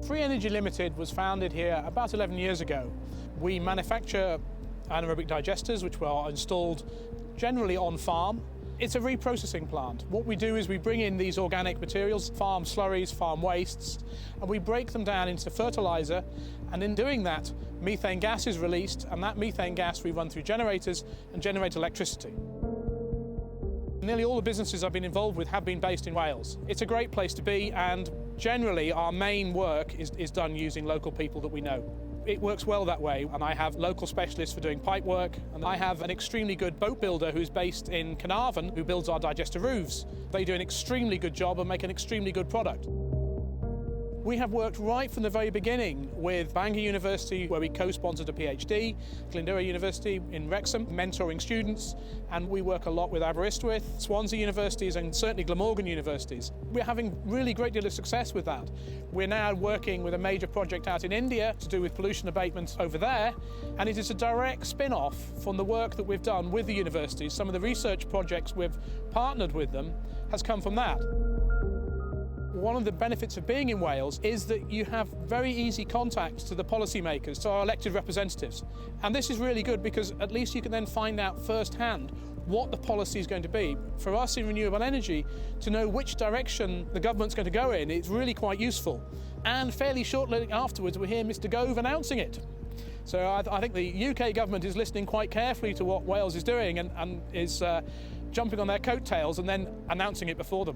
Fre-energy Limited was founded here about 11 years ago. We manufacture anaerobic digesters which are installed generally on farm. It's a reprocessing plant. What we do is we bring in these organic materials, farm slurries, farm wastes, and we break them down into fertiliser, and in doing that, methane gas is released, and that methane gas we run through generators and generate electricity. Nearly all the businesses I've been involved with have been based in Wales. It's a great place to be, and generally our main work is done using local people that we know. It works well that way, and I have local specialists for doing pipe work, and I have an extremely good boat builder who's based in Carnarvon who builds our digester roofs. They do an extremely good job and make an extremely good product. We have worked right from the very beginning with Bangor University, where we co-sponsored a PhD, Glyndŵr University in Wrexham, mentoring students, and we work a lot with Aberystwyth, Swansea universities, and certainly Glamorgan universities. We're having really great deal of success with that. We're now working with a major project out in India to do with pollution abatement over there, and it is a direct spin-off from the work that we've done with the universities. Some of the research projects we've partnered with them has come from that. One of the benefits of being in Wales is that you have very easy contacts to the policymakers, to our elected representatives. And this is really good because at least you can then find out firsthand what the policy is going to be. For us in renewable energy, to know which direction the government's going to go in, it's really quite useful. And fairly shortly afterwards, we hear Mr Gove announcing it. So I think the UK government is listening quite carefully to what Wales is doing and is jumping on their coattails and then announcing it before them.